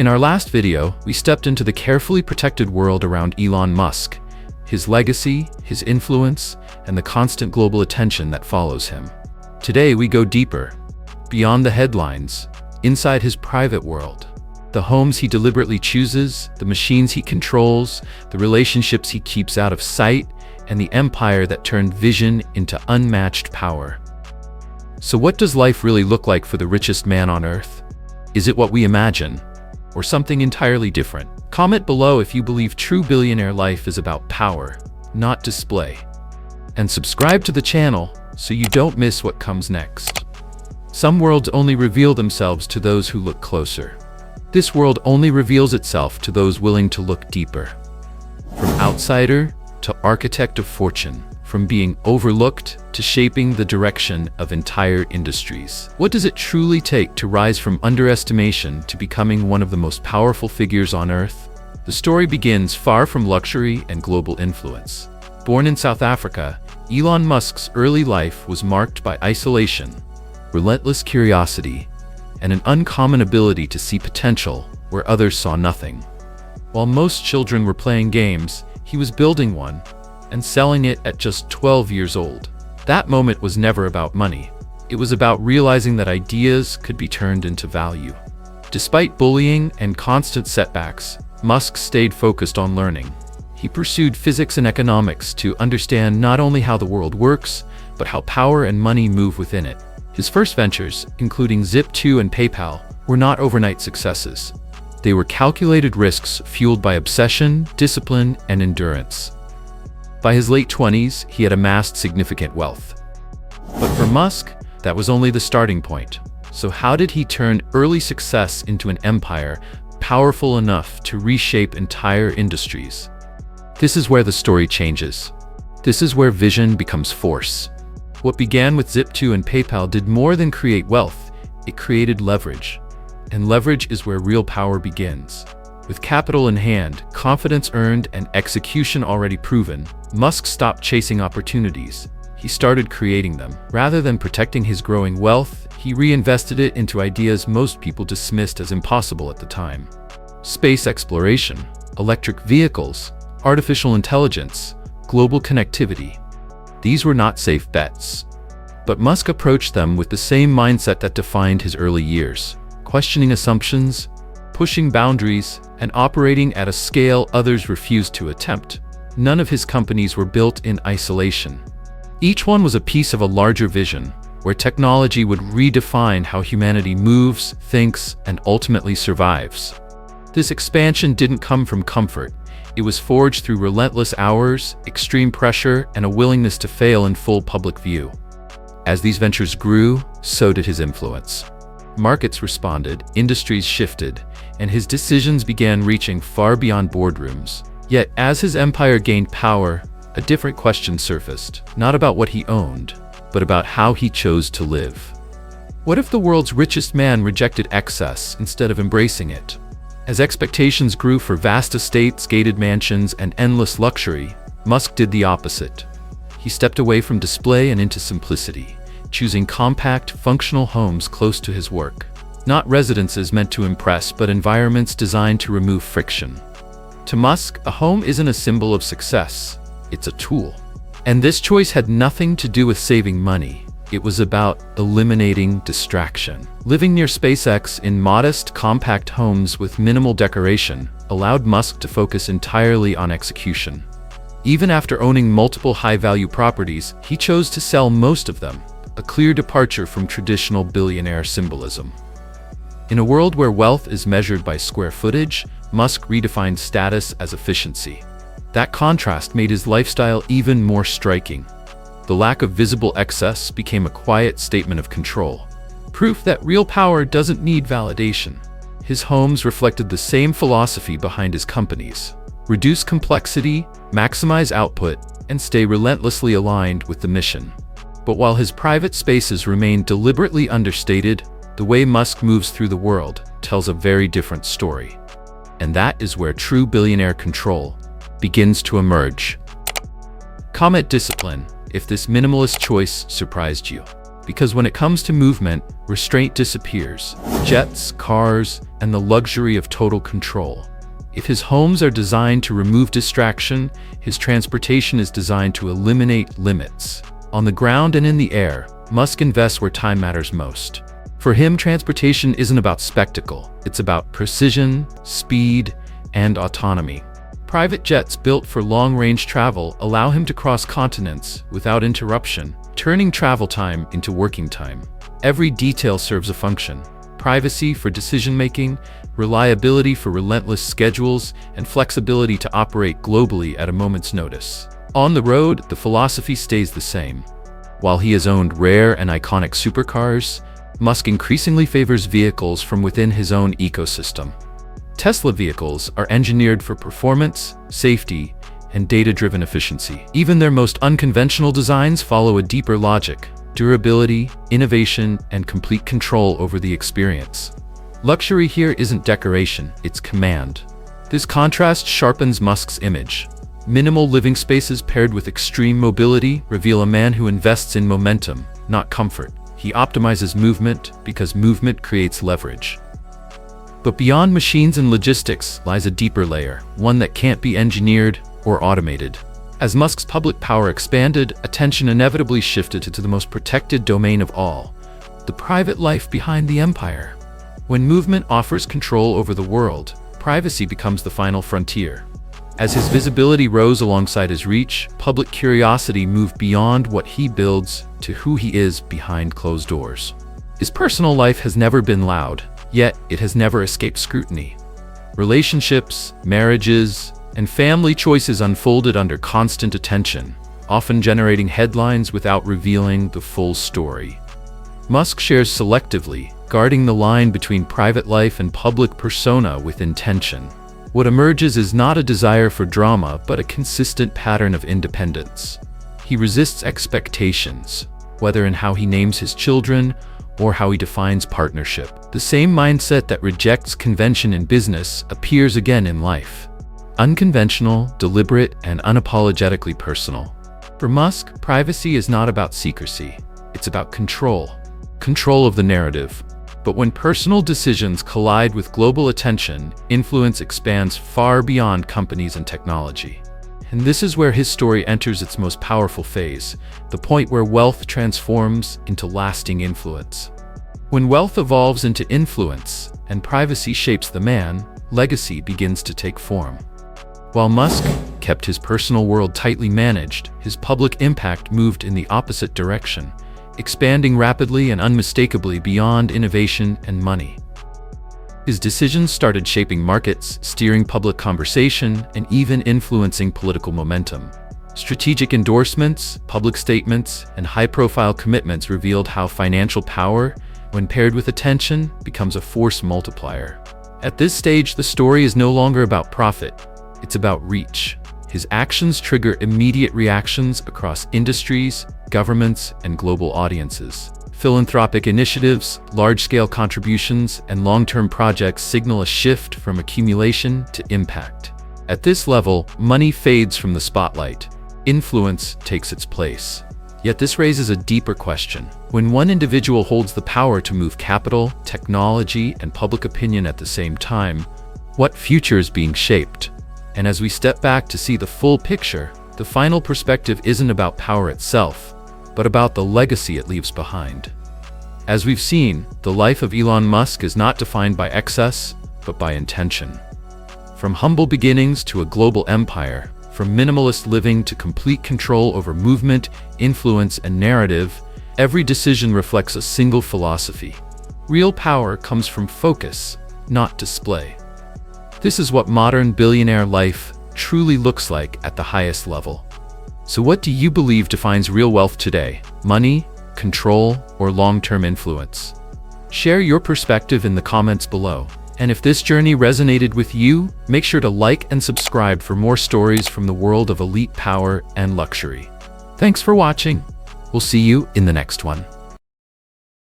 In our last video, we stepped into the carefully protected world around Elon Musk, his legacy, his influence, and the constant global attention that follows him. Today we go deeper, beyond the headlines, inside his private world. The homes he deliberately chooses, the machines he controls, the relationships he keeps out of sight, and the empire that turned vision into unmatched power. So what does life really look like for the richest man on Earth? Is it what we imagine, or something entirely different? Comment below if you believe true billionaire life is about power, not display. And subscribe to the channel so you don't miss what comes next. Some worlds only reveal themselves to those who look closer. This world only reveals itself to those willing to look deeper. From outsider to architect of fortune, from being overlooked to shaping the direction of entire industries. What does it truly take to rise from underestimation to becoming one of the most powerful figures on Earth? The story begins far from luxury and global influence. Born in South Africa, Elon Musk's early life was marked by isolation, relentless curiosity, and an uncommon ability to see potential where others saw nothing. While most children were playing games, he was building one and selling it at just 12 years old. That moment was never about money. It was about realizing that ideas could be turned into value. Despite bullying and constant setbacks, Musk stayed focused on learning. He pursued physics and economics to understand not only how the world works, but how power and money move within it. His first ventures, including Zip2 and PayPal, were not overnight successes. They were calculated risks fueled by obsession, discipline, and endurance. By his late 20s, he had amassed significant wealth. But for Musk, that was only the starting point. So how did he turn early success into an empire powerful enough to reshape entire industries? This is where the story changes. This is where vision becomes force. What began with Zip2 and PayPal did more than create wealth, it created leverage. And leverage is where real power begins. With capital in hand, confidence earned, and execution already proven, Musk stopped chasing opportunities. He started creating them. Rather than protecting his growing wealth, he reinvested it into ideas most people dismissed as impossible at the time. Space exploration, electric vehicles, artificial intelligence, global connectivity. These were not safe bets. But Musk approached them with the same mindset that defined his early years, questioning assumptions, pushing boundaries, and operating at a scale others refused to attempt. None of his companies were built in isolation. Each one was a piece of a larger vision, where technology would redefine how humanity moves, thinks, and ultimately survives. This expansion didn't come from comfort. It was forged through relentless hours, extreme pressure, and a willingness to fail in full public view. As these ventures grew, so did his influence. Markets responded, industries shifted, and his decisions began reaching far beyond boardrooms. Yet, as his empire gained power, a different question surfaced, not about what he owned, but about how he chose to live. What if the world's richest man rejected excess instead of embracing it? As expectations grew for vast estates, gated mansions, and endless luxury, Musk did the opposite. He stepped away from display and into simplicity, choosing compact, functional homes close to his work. Not residences meant to impress, but environments designed to remove friction. To Musk, a home isn't a symbol of success, it's a tool. And this choice had nothing to do with saving money. It was about eliminating distraction. Living near SpaceX in modest, compact homes with minimal decoration allowed Musk to focus entirely on execution. Even after owning multiple high-value properties, he chose to sell most of them, a clear departure from traditional billionaire symbolism. In a world where wealth is measured by square footage, Musk redefined status as efficiency. That contrast made his lifestyle even more striking. The lack of visible excess became a quiet statement of control, proof that real power doesn't need validation. His homes reflected the same philosophy behind his companies: reduce complexity, maximize output, and stay relentlessly aligned with the mission. But while his private spaces remained deliberately understated, the way Musk moves through the world tells a very different story. And that is where true billionaire control begins to emerge. Comment discipline if this minimalist choice surprised you. Because when it comes to movement, restraint disappears. Jets, cars, and the luxury of total control. If his homes are designed to remove distraction, his transportation is designed to eliminate limits. On the ground and in the air, Musk invests where time matters most. For him, transportation isn't about spectacle. It's about precision, speed, and autonomy. Private jets built for long-range travel allow him to cross continents without interruption, turning travel time into working time. Every detail serves a function: privacy for decision-making, reliability for relentless schedules, and flexibility to operate globally at a moment's notice. On the road, the philosophy stays the same. While he has owned rare and iconic supercars, Musk increasingly favors vehicles from within his own ecosystem. Tesla vehicles are engineered for performance, safety, and data-driven efficiency. Even their most unconventional designs follow a deeper logic: durability, innovation, and complete control over the experience. Luxury here isn't decoration, it's command. This contrast sharpens Musk's image. Minimal living spaces paired with extreme mobility reveal a man who invests in momentum, not comfort. He optimizes movement because movement creates leverage. But beyond machines and logistics lies a deeper layer, one that can't be engineered or automated. As Musk's public power expanded, attention inevitably shifted to the most protected domain of all: the private life behind the empire. When movement offers control over the world, privacy becomes the final frontier. As his visibility rose alongside his reach, public curiosity moved beyond what he builds to who he is behind closed doors. His personal life has never been loud, yet it has never escaped scrutiny. Relationships, marriages, and family choices unfolded under constant attention, often generating headlines without revealing the full story. Musk shares selectively, guarding the line between private life and public persona with intention. What emerges is not a desire for drama, but a consistent pattern of independence. He resists expectations, whether in how he names his children or how he defines partnership. The same mindset that rejects convention in business appears again in life. Unconventional, deliberate, and unapologetically personal. For Musk, privacy is not about secrecy. It's about control. Control of the narrative. But when personal decisions collide with global attention, influence expands far beyond companies and technology. And this is where his story enters its most powerful phase, the point where wealth transforms into lasting influence. When wealth evolves into influence and privacy shapes the man, legacy begins to take form. While Musk kept his personal world tightly managed, his public impact moved in the opposite direction, expanding rapidly and unmistakably beyond innovation and money. His decisions started shaping markets, steering public conversation, and even influencing political momentum. Strategic endorsements, public statements, and high-profile commitments revealed how financial power, when paired with attention, becomes a force multiplier. At this stage, the story is no longer about profit. It's about reach. His actions trigger immediate reactions across industries, governments, and global audiences. Philanthropic initiatives, large-scale contributions, and long-term projects signal a shift from accumulation to impact. At this level, money fades from the spotlight. Influence takes its place. Yet this raises a deeper question. When one individual holds the power to move capital, technology, and public opinion at the same time, what future is being shaped? And as we step back to see the full picture, the final perspective isn't about power itself, but about the legacy it leaves behind. As we've seen, the life of Elon Musk is not defined by excess, but by intention. From humble beginnings to a global empire, from minimalist living to complete control over movement, influence, and narrative, every decision reflects a single philosophy. Real power comes from focus, not display. This is what modern billionaire life truly looks like at the highest level. So what do you believe defines real wealth today? Money, control, or long-term influence? Share your perspective in the comments below. And if this journey resonated with you, make sure to like and subscribe for more stories from the world of elite power and luxury. Thanks for watching. We'll see you in the next one.